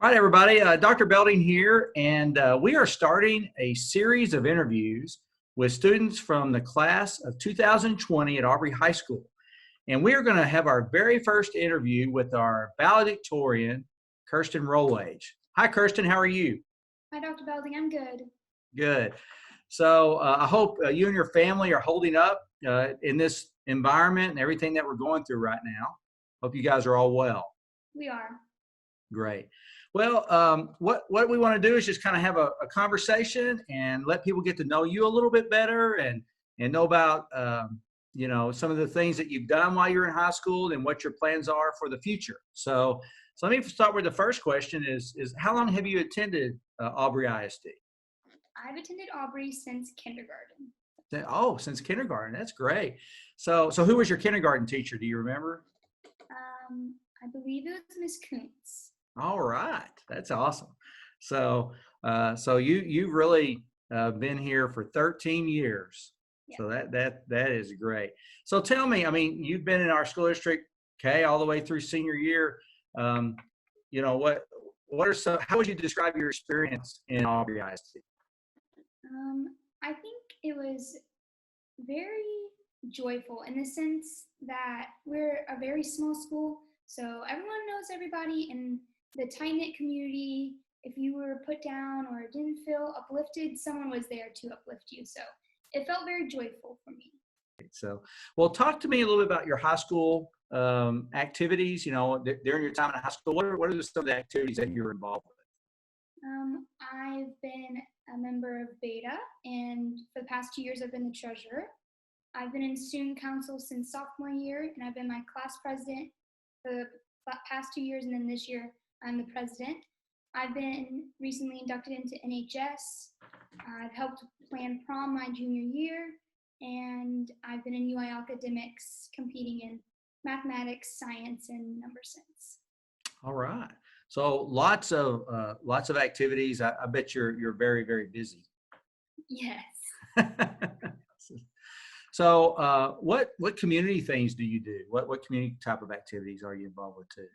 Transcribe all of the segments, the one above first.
All right, everybody. Dr. Belding here, and we are starting a series of interviews with students from the class of 2020 at Aubrey High School. And we are going to have our very first interview with our valedictorian, Kirsten Rollwage. Hi, Kirsten. How are you? Hi, Dr. Belding. I'm good. Good. So I hope you and your family are holding up in this environment and everything that we're going through right now. Hope you guys are all well. We are. Great. Well, what we want to do is just kind of have a conversation and let people get to know you a little bit better and know about some of the things that you've done while you're in high school and what your plans are for the future. So let me start with the first question: is how long have you attended Aubrey ISD? I've attended Aubrey since kindergarten. Oh, since kindergarten. That's great. So who was your kindergarten teacher? Do you remember? I believe it was Miss Kuntz. All right, that's awesome. So you've really been here for 13 years. Yeah. So that is great. So tell me, I mean, you've been in our school district, okay, all the way through senior year. What are some? How would you describe your experience in Aubrey ISD? I think it was very joyful in the sense that we're a very small school, so everyone knows everybody in the tight-knit community. If you were put down or didn't feel uplifted, someone was there to uplift you. So it felt very joyful for me. So, well, talk to me a little bit about your high school activities. During your time in high school, what are some of the activities that you're involved with? I've been a member of Beta, and for the past 2 years, I've been the treasurer. I've been in student council since sophomore year, and I've been my class president for the past 2 years, and then this year, I'm the president. I've been recently inducted into NHS. I've helped plan prom my junior year, and I've been in UI academics competing in mathematics, science, and number sense. All right. So lots of activities. I bet you're very, very busy. Yes. So what community things do you do? What community type of activities are you involved with too?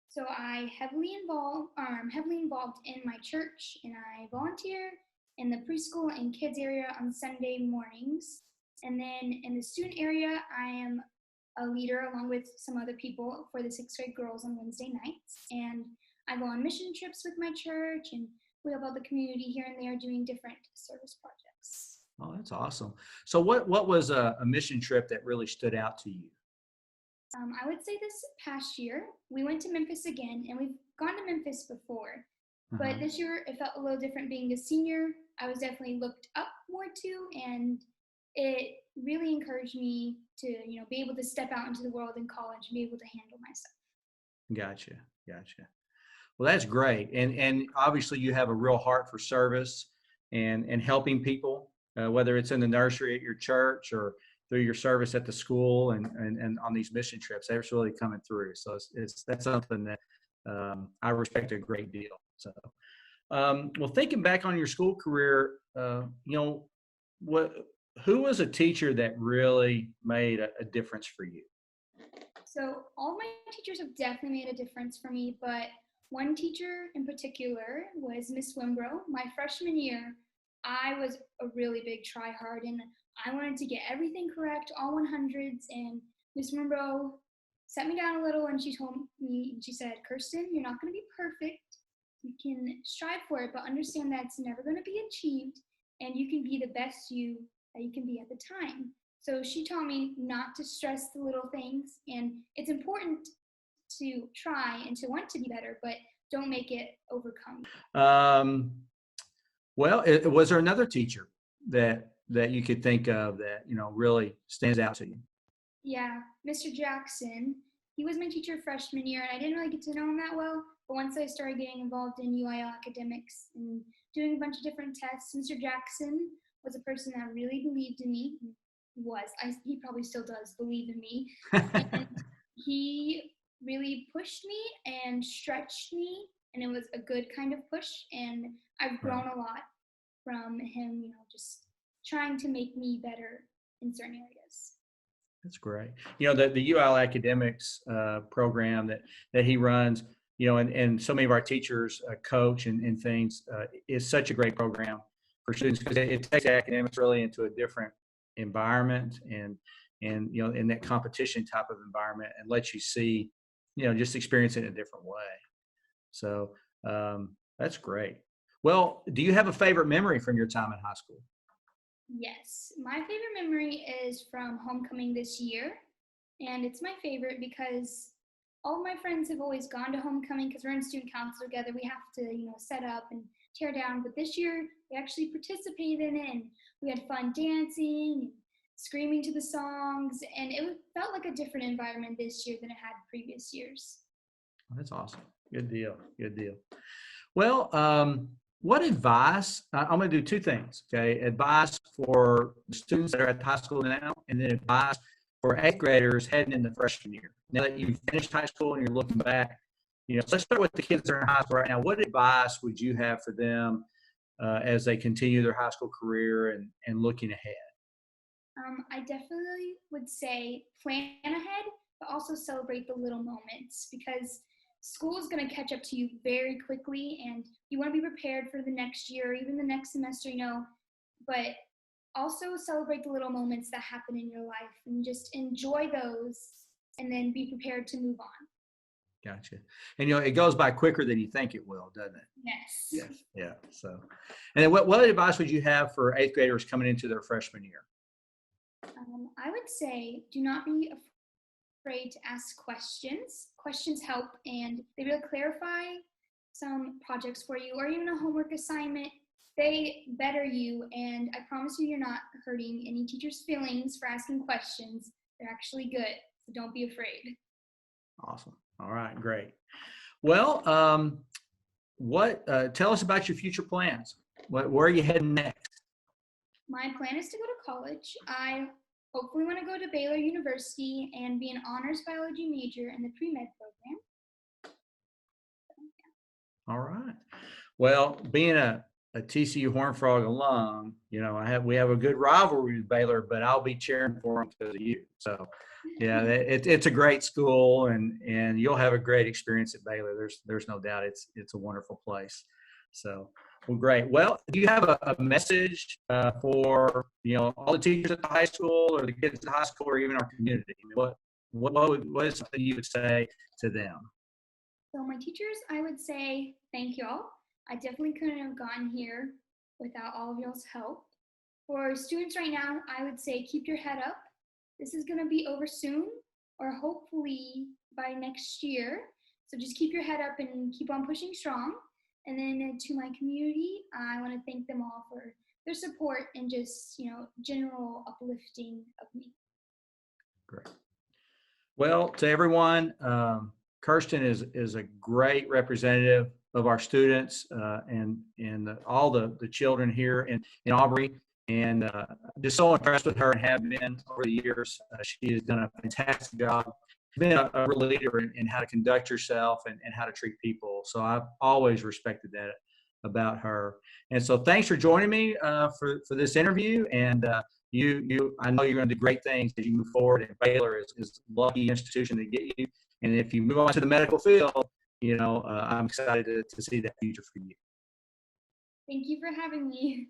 So I'm heavily involved in my church, and I volunteer in the preschool and kids area on Sunday mornings. And then in the student area, I am a leader along with some other people for the 6th grade girls on Wednesday nights. And I go on mission trips with my church, and we help out the community here and there doing different service projects. Oh, that's awesome. So what was a mission trip that really stood out to you? I would say this past year, we went to Memphis again, and we've gone to Memphis before. But this year, it felt a little different being a senior. I was definitely looked up more to, and it really encouraged me to, be able to step out into the world in college and be able to handle myself. Gotcha. Well, that's great. And obviously you have a real heart for service and helping people, whether it's in the nursery at your church or through your service at the school and on these mission trips. That's really coming through. So that's something that I respect a great deal. So, well, thinking back on your school career, who was a teacher that really made a difference for you? So all of my teachers have definitely made a difference for me, but one teacher in particular was Miss Wimbrow. My freshman year, I was a really big try-hard, and I wanted to get everything correct, all 100s, and Miss Wimbrow set me down a little, and she told me, and she said, "Kirsten, you're not going to be perfect. You can strive for it, but understand that it's never going to be achieved, and you can be the best you that you can be at the time." So she taught me not to stress the little things, and it's important to try and to want to be better, but don't make it overcome. Well, was there another teacher that you could think of that, really stands out to you? Yeah, Mr. Jackson. He was my teacher freshman year, and I didn't really get to know him that well, but once I started getting involved in UIL academics and doing a bunch of different tests, Mr. Jackson was a person that really believed in me. He probably still does believe in me. And he really pushed me and stretched me, and it was a good kind of push, and I've grown a lot from him, just trying to make me better in certain areas. That's great. The UIL academics program that he runs, and so many of our teachers coach and things. Is such a great program for students because it takes academics really into a different environment and in that competition type of environment and lets you see, just experience it in a different way. So that's great. Well, do you have a favorite memory from your time in high school? Yes, my favorite memory is from homecoming this year. And it's my favorite because all of my friends have always gone to homecoming because we're in student council together. We have to, set up and tear down. But this year, we actually participated in it. And we had fun dancing, screaming to the songs. And it felt like a different environment this year than it had previous years. That's awesome. Good deal. Good deal. Well, what advice? I'm going to do two things. Okay, advice for the students that are at high school now, and then advice for eighth graders heading into freshman year. Now that you've finished high school and you're looking back, so let's start with the kids that are in high school right now. What advice would you have for them as they continue their high school career and looking ahead? I definitely would say plan ahead, but also celebrate the little moments because school is going to catch up to you very quickly and you want to be prepared for the next year or even the next semester, but also celebrate the little moments that happen in your life and just enjoy those and then be prepared to move on. Gotcha. And it goes by quicker than you think it will, doesn't it? Yes. Yes. Yeah. So, and then what advice would you have for eighth graders coming into their freshman year? I would say do not be afraid to ask questions. Questions help and they will clarify some projects for you or even a homework assignment. They better you, and I promise you're not hurting any teacher's feelings for asking questions. They're actually good, so don't be afraid. Awesome. All right, great. Well, tell us about your future plans. Where are you heading next? My plan is to go to college. I hopefully want to go to Baylor University and be an honors biology major in the pre-med program. All right. Well, being a TCU Horned Frog alum, we have a good rivalry with Baylor, but I'll be cheering for them because of you. So, yeah, it's a great school, and you'll have a great experience at Baylor. There's no doubt it's a wonderful place. So, well, great. Well, do you have a message for all the teachers at the high school, or the kids at the high school, or even our community? What is something you would say to them? So my teachers, I would say thank y'all. I definitely couldn't have gotten here without all of y'all's help. For students right now, I would say keep your head up. This is going to be over soon, or hopefully by next year. So just keep your head up and keep on pushing strong. And then to my community, I want to thank them all for their support and just, general uplifting of me. Great. Well, to everyone, Kirsten is a great representative of our students and all the children here in Aubrey, and just so impressed with her and have been over the years. She has done a fantastic job. She's been a real leader in how to conduct yourself and how to treat people. So I've always respected that about her. And so thanks for joining me for this interview. And I know you're going to do great things as you move forward. And Baylor is a lucky institution to get you. And if you move on to the medical field, I'm excited to see that future for you. Thank you for having me.